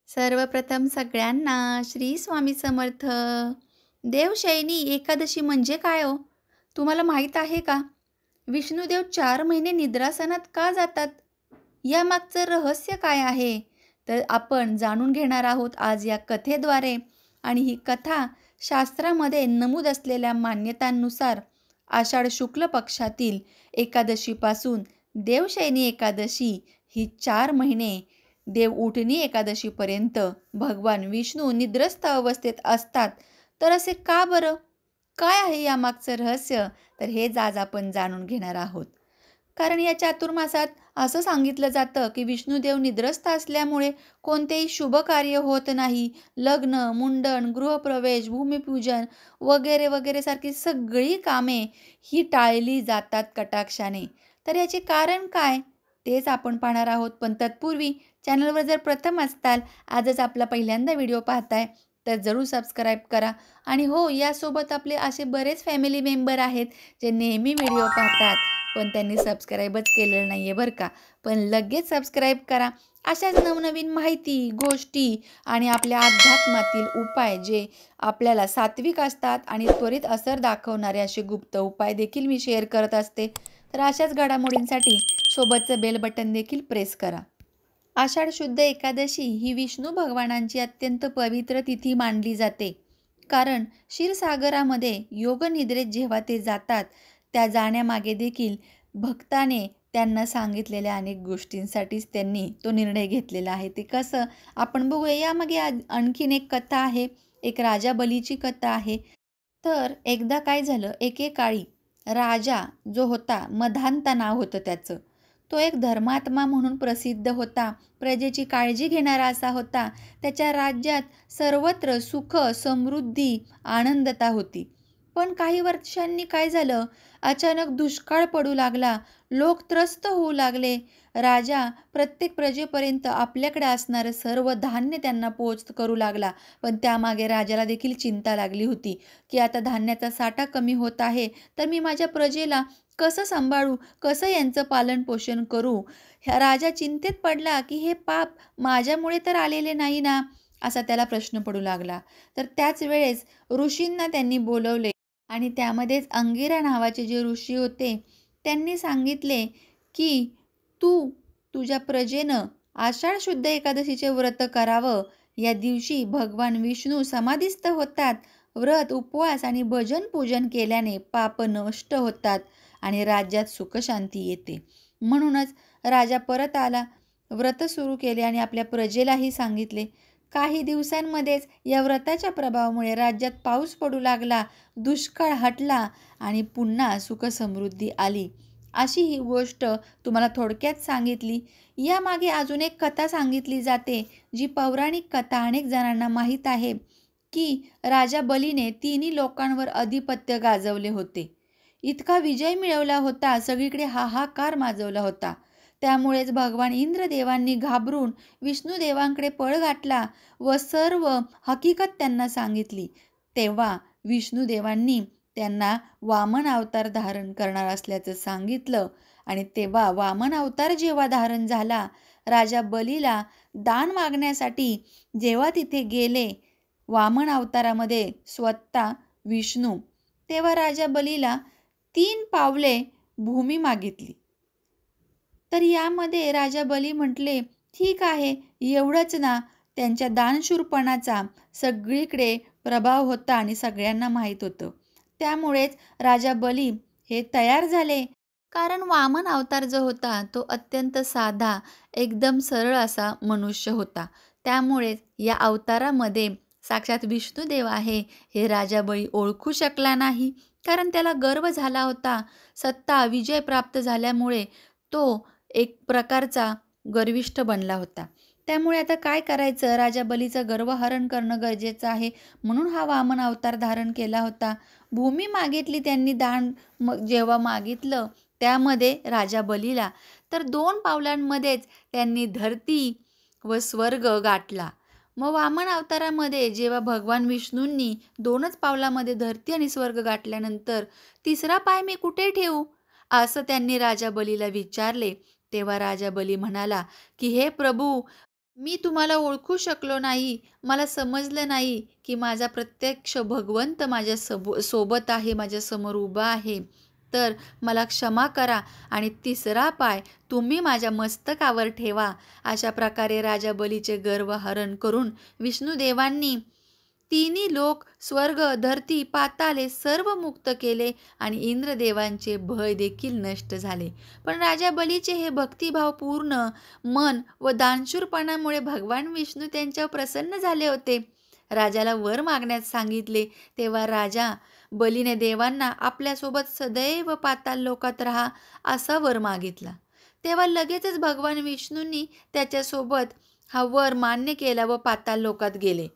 सर्वप्रथम सगळ्यांना श्री स्वामी समर्थ. देवशयनी एकादशी म्हणजे काय हो? तुम्हाला माहीत आहे का? विष्णुदेव 4 महिने निद्रासनात का जातात? यामागचं रहस्य काय आहे? तर आपण जाणून घेणार आहोत आज या कथेद्वारे. आणि ही कथा शास्त्रामध्ये नमूद असलेल्या मान्यतांनुसार आषाढ शुक्ल पक्षातील एकादशीपासून देवशयनी एकादशी ही 4 महिने देव उठणी एकादशीपर्यंत भगवान विष्णू निद्रस्थ अवस्थेत असतात. तर असे का बरं? काय आहे यामागचं रहस्य? तर हेच आज आपण जाणून घेणार आहोत. कारण या चातुर्मासात असं सांगितलं जातं की विष्णुदेव निद्रस्थ असल्यामुळे कोणतेही शुभ कार्य होत नाही. लग्न, मुंडन, गृहप्रवेश, भूमिपूजन वगैरे वगैरे सारखी सगळी कामे ही टाळली जातात कटाक्षाने. तर याचे कारण काय? तेच आपण पाहणार आहोत. पण तत्पूर्वी चॅनलवर जर प्रथम असताल, आजच आपला पहिल्यांदा व्हिडिओ पाहताय, तर जरूर सबस्क्राईब करा. आणि हो, यासोबत आपले असे बरेच फॅमिली मेंबर आहेत जे नेहमी व्हिडिओ पाहतात, पण त्यांनी सबस्क्राईबच केलेलं नाही आहे बरं का. पण लगेच सबस्क्राईब करा. अशाच नवनवीन माहिती, गोष्टी आणि आपल्या अध्यात्मातील उपाय जे आपल्याला सात्विक असतात आणि त्वरित असर दाखवणारे असे गुप्त उपाय देखील मी शेअर करत असते. तर अशाच घडामोडींसाठी सोबतचं बेल बटन देखील प्रेस करा. आषाढ शुद्ध एकादशी ही विष्णू भगवानांची अत्यंत पवित्र तिथी मानली जाते. कारण क्षीरसागरामध्ये योगनिद्रेत जेव्हा ते जातात, त्या जाण्यामागे देखील भक्ताने त्यांना सांगितलेल्या अनेक गोष्टींसाठीच त्यांनी तो निर्णय घेतलेला आहे. ते कसं आपण बघूया. यामागे आणखीन एक कथा आहे. एक राजा बलीची कथा आहे. तर एकदा काय झालं, एकेकाळी राजा जो होता, मधांता नाव होतं त्याचं. तो एक धर्मात्मा म्हणून प्रसिद्ध होता. प्रजेची काळजी घेणारा असा होता. त्याच्या राज्यात सर्वत्र सुख, समृद्धी, आनंदता होती. पण काही वर्षांनी काय झालं, अचानक दुष्काळ पडू लागला. लोक त्रस्त होऊ लागले. राजा प्रत्येक प्रजेपर्यंत आपल्याकडे असणारं सर्व धान्य त्यांना पोच करू लागला. पण त्यामागे राजाला देखील चिंता लागली होती, की आता धान्याचा साठा कमी होत आहे, तर मी माझ्या प्रजेला कसं सांभाळू, कसं यांचं पालनपोषण करू? ह्या राजा चिंतेत पडला, की हे पाप माझ्यामुळे तर आलेले नाही ना, असा त्याला प्रश्न पडू लागला. तर त्याच वेळेस ऋषींना त्यांनी बोलवले आणि त्यामध्येच अंगिरा नावाचे जे ऋषी होते, त्यांनी सांगितले, की तू तुझ्या प्रजेनं आषाढ शुद्ध एकादशीचे व्रत करावं. या दिवशी भगवान विष्णू समाधिस्थ होतात. व्रत, उपवास आणि भजन पूजन केल्याने पाप नष्ट होतात आणि राज्यात सुखशांती येते. म्हणूनच राजा परत आला, व्रत सुरू केले आणि आपल्या प्रजेलाही सांगितले. काही दिवसांमध्येच या व्रताच्या प्रभावामुळे राज्यात पाऊस पडू लागला, दुष्काळ हटला आणि पुन्हा सुखसमृद्धी आली. अशी ही गोष्ट तुम्हाला थोडक्यात सांगितली. यामागे अजून एक कथा सांगितली जाते, जी पौराणिक कथा अनेक जणांना माहीत आहे, की राजा बलीने तिन्ही लोकांवर अधिपत्य गाजवले होते. इतका विजय मिळवला होता, सगळीकडे हाहाकार माजवला होता. त्यामुळेच भगवान इंद्रदेवांनी घाबरून विष्णुदेवांकडे पळ गाठला व सर्व हकीकत त्यांना सांगितली. तेव्हा विष्णुदेवांनी त्यांना वामन अवतार धारण करणार असल्याचं सांगितलं आणि तेव्हा वामन अवतार जेव्हा धारण झाला, राजा बलीला दान मागण्यासाठी जेव्हा तिथे गेले वामन अवतारामध्ये स्वतः विष्णू, तेव्हा राजा बलीला 3 पावले भूमी मागितली. तर यामध्ये राजा बली म्हटले, ठीक आहे, एवढंच ना. त्यांच्या दानशूरपणाचा सगळीकडे प्रभाव होता आणि सगळ्यांना माहीत होतं. त्यामुळेच राजा बली हे तयार झाले. कारण वामन अवतार जो होता तो अत्यंत साधा, एकदम सरळ असा मनुष्य होता. त्यामुळेच या अवतारामध्ये साक्षात विष्णुदेव आहे हे राजा बळी ओळखू शकला नाही. कारण त्याला गर्व झाला होता. सत्ता, विजय प्राप्त झाल्यामुळे तो एक प्रकारचा गर्विष्ठ बनला होता. त्यामुळे आता काय करायचं? राजा बलीचं गर्वहरण करणं गरजेचं आहे. म्हणून हा वामन अवतार धारण केला होता. भूमी मागितली त्यांनी दान. मग जेव्हा मागितलं त्यामध्ये राजा बलीला, तर 2 पावलांमध्येच त्यांनी धरती व स्वर्ग गाठला. मग वामन अवतारामध्ये जेव्हा भगवान विष्णूंनी 2च पावलामध्ये धरती आणि स्वर्ग गाठल्यानंतर 3रा पाय मी कुठे ठेवू? असं त्यांनी राजा बलीला विचारले. तेव्हा राजा बली म्हणाला, की हे प्रभू, मी तुम्हाला ओळखू शकलो नाही. मला समजलं नाही, की माझा प्रत्यक्ष भगवंत माझ्या सोबत आहे, माझ्यासमोर उभा आहे. तर मला क्षमा करा आणि तिसरा पाय तुम्ही माझ्या मस्तकावर ठेवा. अशा प्रकारे राजा बलीचे गर्व हरण करून विष्णुदेवांनी तिन्ही लोक, स्वर्ग, धरती, पाताल हे सर्व मुक्त केले आणि इंद्रदेवांचे भय देखील नष्ट झाले. पण राजा बलीचे हे भक्तिभावपूर्ण मन व दानशूरपणामुळे भगवान विष्णू त्यांच्यावर प्रसन्न झाले होते. राजाला वर मागण्यास सांगितले, तेव्हा राजा बलीने देवांना आपल्यासोबत सदैव पाताल लोकात राहा असा वर मागितला. तेव्हा लगेचच भगवान विष्णूंनी त्याच्यासोबत हा वर मान्य केला व पाताल लोकात गेले.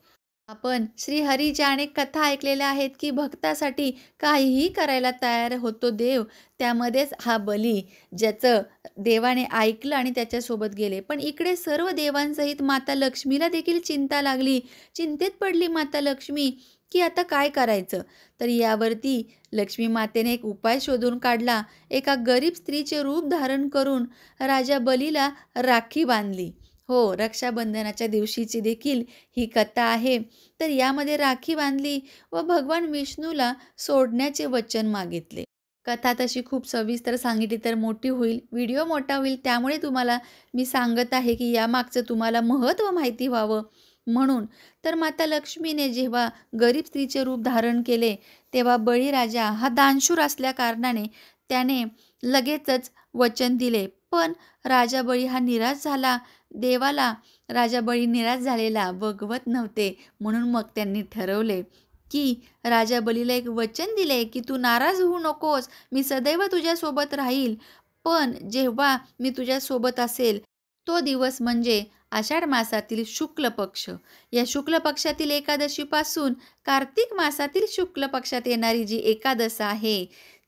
आपण श्रीहरीच्या अनेक कथा ऐकलेल्या आहेत, की भक्तासाठी काहीही करायला तयार होतो देव. त्यामध्येच हा बली, ज्याचं देवाने ऐकलं आणि त्याच्यासोबत गेले. पण इकडे सर्व देवांसहित माता लक्ष्मीला देखील चिंता लागली. चिंतेत पडली माता लक्ष्मी, की आता काय करायचं? तर यावरती लक्ष्मी मातेने एक उपाय शोधून काढला. एका गरीब स्त्रीचे रूप धारण करून राजा बलीला राखी बांधली. हो, रक्षाबंधनाच्या दिवशीची देखील ही कथा आहे. तर यामध्ये राखी बांधली व भगवान विष्णूला सोडण्याचे वचन मागितले. कथा तशी खूप सविस्तर सांगितली तर मोठी होईल, व्हिडिओ मोठा होईल. त्यामुळे तुम्हाला मी सांगत आहे, की यामागचं तुम्हाला महत्त्व माहिती व्हावं म्हणून. तर माता लक्ष्मीने जेव्हा गरीब स्त्रीचे रूप धारण केले, तेव्हा बळीराजा हा दानशूर असल्याकारणाने त्याने लगेचच वचन दिले. पण राजा बळी हा निराश झाला. देवाला राजा बळी निराश झालेला बघवत नव्हते. म्हणून मग त्यांनी ठरवले, की राजा बलीला एक वचन दिले, की "तू नाराज होऊ नकोस. मी सदैव तुझ्यासोबत राहील. पण जेव्हा मी तुझ्यासोबत असेल, तो दिवस म्हणजे आषाढ मासातील शुक्ल पक्ष. या शुक्ल पक्षातील एकादशीपासून कार्तिक मासातील शुक्ल पक्षात येणारी जी एकादश आहे,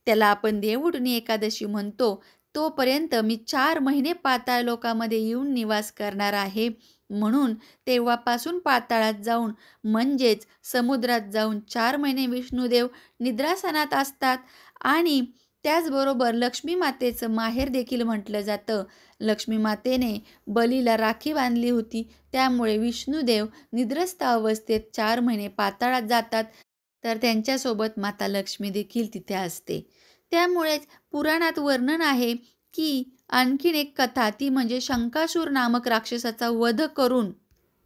त्याला आपण देवउठणी एकादशी म्हणतो. तोपर्यंत मी 4 महिने पाताळ लोकामध्ये येऊन निवास करणार आहे. म्हणून तेव्हापासून पाताळात जाऊन म्हणजेच समुद्रात जाऊन 4 महिने विष्णुदेव निद्रासनात असतात आणि त्याचबरोबर लक्ष्मी मातेचं माहेर देखील म्हटलं जातं. लक्ष्मी मातेने बलीला राखी बांधली होती. त्यामुळे विष्णुदेव निद्रस्थ अवस्थेत 4 महिने पाताळात जातात. तर त्यांच्यासोबत माता लक्ष्मी देखील तिथे असते. त्यामुळेच पुराणात वर्णन आहे, की आणखीन एक कथा ती म्हणजे शंकासूर नामक राक्षसाचा वध करून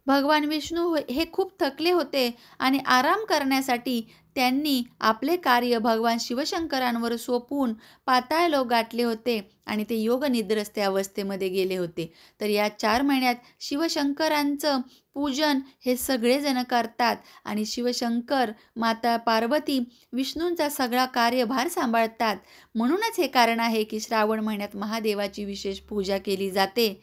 भगवान विष्णू हे खूप थकले होते आणि आराम करण्यासाठी त्यांनी आपले कार्य भगवान शिवशंकरांवर सोपवून पाताळ लोक गाठले होते आणि ते योगनिद्रस्थ अवस्थेमध्ये गेले होते. तर या 4 महिन्यात शिवशंकरांचं पूजन हे सगळेजण करतात आणि शिवशंकर, माता पार्वती विष्णूंचा सगळा कार्यभार सांभाळतात. म्हणूनच हे कारण आहे, की श्रावण महिन्यात महादेवाची विशेष पूजा केली जाते.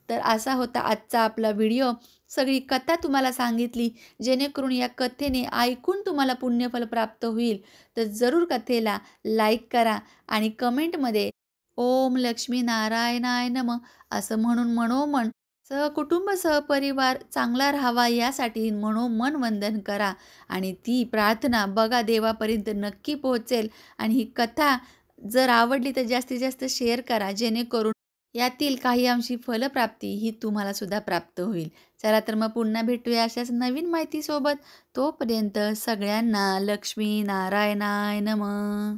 तर असा होता आजचा आपला व्हिडिओ. सगळी कथा तुम्हाला सांगितली, जेणेकरून या कथेने ऐकून तुम्हाला पुण्यफल प्राप्त होईल. तर जरूर कथेला लाईक करा आणि कमेंटमध्ये ओम लक्ष्मी नारायणाय नमः असं म्हणून मनोमन सहकुटुंब सहपरिवार चांगला राहावा यासाठी मनोमन वंदन करा आणि ती प्रार्थना बघा देवापर्यंत नक्की पोहोचेल. आणि ही कथा जर आवडली तर जास्तीत जास्त शेअर करा, जेणेकरून यातील काही अंशी फलप्राप्ती ही तुम्हाला सुद्धा प्राप्त होईल. चला तर मग पुन्हा भेटूया अशाच नवीन माहितीसोबत. तोपर्यंत सगळ्यांना लक्ष्मी नारायणाय नमः.